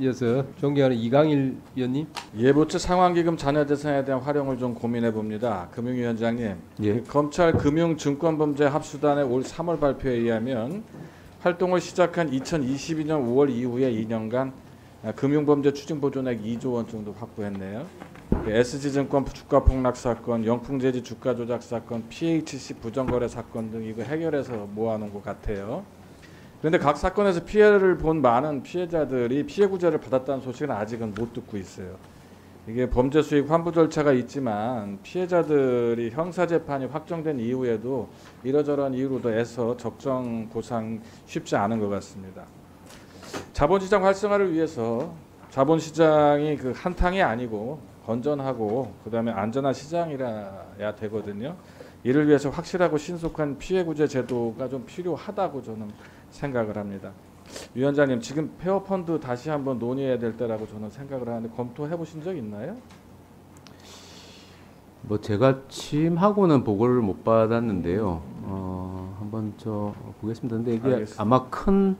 이어서 존경하는 이강일 위원님. 예부처 상환기금 잔여재산에 대한 활용을 좀 고민해 봅니다. 금융위원장님, 예. 검찰 금융증권범죄 합수단의 올 3월 발표에 의하면 활동을 시작한 2022년 5월 이후에 2년간 금융범죄 추징보존액 2조 원 정도 확보했네요. SG증권 주가 폭락 사건, 영풍재지 주가 조작 사건, PHC 부정거래 사건 등 이거 해결해서 모아놓은 것 같아요. 그런데 각 사건에서 피해를 본 많은 피해자들이 피해 구제를 받았다는 소식은 아직은 못 듣고 있어요. 이게 범죄 수익 환부 절차가 있지만 피해자들이 형사 재판이 확정된 이후에도 이러저런 이유로도 애써 적정 보상 쉽지 않은 것 같습니다. 자본시장 활성화를 위해서 자본시장이 그 한탕이 아니고 건전하고 그다음에 안전한 시장이라야 되거든요. 이를 위해서 확실하고 신속한 피해 구제 제도가 좀 필요하다고 저는 생각을 합니다. 위원장님, 지금 폐업 펀드 다시 한번 논의해야 될 때라고 저는 생각을 하는데 검토해 보신 적 있나요? 뭐 제가 취임하고는 보고를 못 받았는데요. 한번 보겠습니다. 근데 이게 알겠습니다. 아마 큰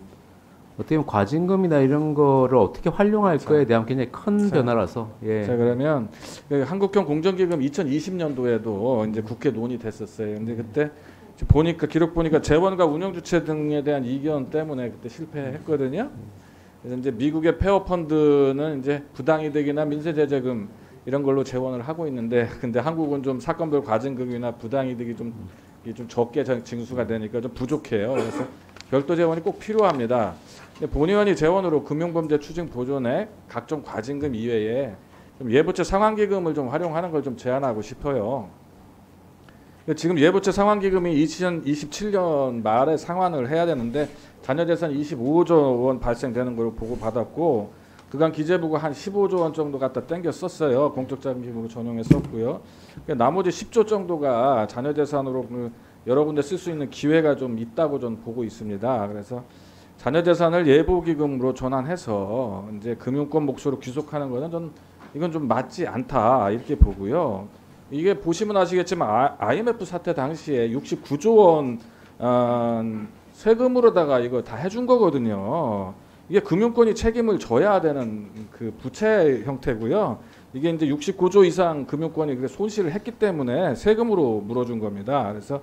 어떻게 보면 과징금이나 이런 거를 어떻게 활용할 거에 대한 굉장히 큰 변화라서. 예. 자, 그러면 한국형 공정기금 2020년도에도 이제 국회 논의됐었어요. 근데 그때 보니까 기록 보니까 재원과 운영 주체 등에 대한 이견 때문에 그때 실패했거든요. 그래서 이제 미국의 폐업 펀드는 이제 부당이득이나 민세제재금 이런 걸로 재원을 하고 있는데, 근데 한국은 좀 사건별 과징금이나 부당이득이 좀 적게 징수가 되니까 좀 부족해요. 그래서 별도 재원이 꼭 필요합니다. 근데 본 의원이 재원으로 금융범죄 추징 보존액, 각종 과징금 이외에 좀 예부처 상환기금을 좀 활용하는 걸 좀 제안하고 싶어요. 지금 예부처 상환기금이 2027년 말에 상환을 해야 되는데 잔여재산 25조 원 발생되는 걸로 보고받았고, 그간 기재부가 한 15조 원 정도 갖다 땡겨 썼어요. 공적자금으로 전용해 썼고요. 나머지 10조 정도가 잔여재산으로 여러 군데 쓸 수 있는 기회가 좀 있다고 저는 보고 있습니다. 그래서 잔여재산을 예보기금으로 전환해서 이제 금융권 몫으로 귀속하는 것은 이건 좀 맞지 않다 이렇게 보고요. 이게 보시면 아시겠지만 IMF 사태 당시에 69조 원 세금으로다가 이거 다 해준 거거든요. 이게 금융권이 책임을 져야 되는 그 부채 형태고요. 이게 이제 69조 이상 금융권이 손실을 했기 때문에 세금으로 물어준 겁니다. 그래서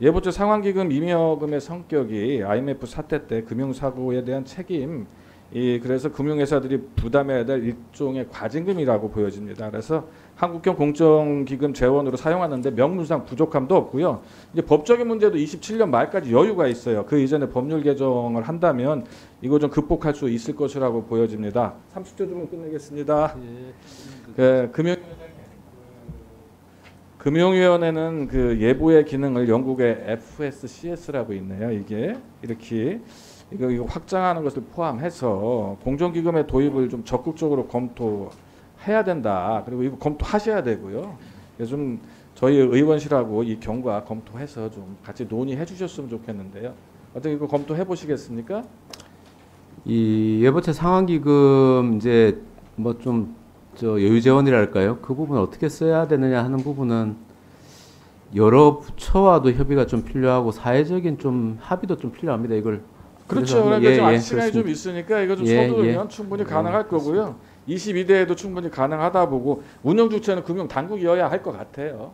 예부처 상환기금 잉여금의 성격이 IMF 사태 때 금융사고에 대한 책임, 그래서 금융회사들이 부담해야 될 일종의 과징금이라고 보여집니다. 그래서 한국형 공정기금 재원으로 사용하는데 명분상 부족함도 없고요. 이제 법적인 문제도 27년 말까지 여유가 있어요. 그 이전에 법률 개정을 한다면 이거 좀 극복할 수 있을 것이라고 보여집니다. 30초 주면 끝내겠습니다. 예. 금융위원회는 그 예보의 기능을 영국의 FSCS라고 있네요. 이게 이렇게 이거 확장하는 것을 포함해서 공정기금의 도입을 좀 적극적으로 검토해야 된다. 그리고 이거 검토하셔야 되고요. 그래서 좀 저희 의원실하고 이 경과 검토해서 좀 같이 논의해 주셨으면 좋겠는데요. 어떻게 이거 검토해 보시겠습니까? 이 예부처 상환기금 이제 뭐 좀 여유 재원이랄까요? 그 부분 어떻게 써야 되느냐 하는 부분은 여러 부처와도 협의가 좀 필요하고 사회적인 좀 합의도 좀 필요합니다. 이걸 그렇죠. 그러니까 좀 아직 시간이 좀 있으니까 이거 좀 예, 서두르면 충분히 가능할 거고요. 22대에도 충분히 가능하다 보고 운영 주체는 금융 당국이어야 할 것 같아요.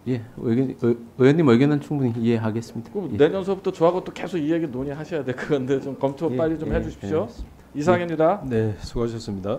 예, 의원님 의견은 충분히 이해하겠습니다. 그럼 예. 내년서부터 저하고 또 계속 이 얘기 논의하셔야 될 건데 좀 검토 예, 빨리 좀 예, 해주십시오. 예. 이상입니다. 네, 수고하셨습니다.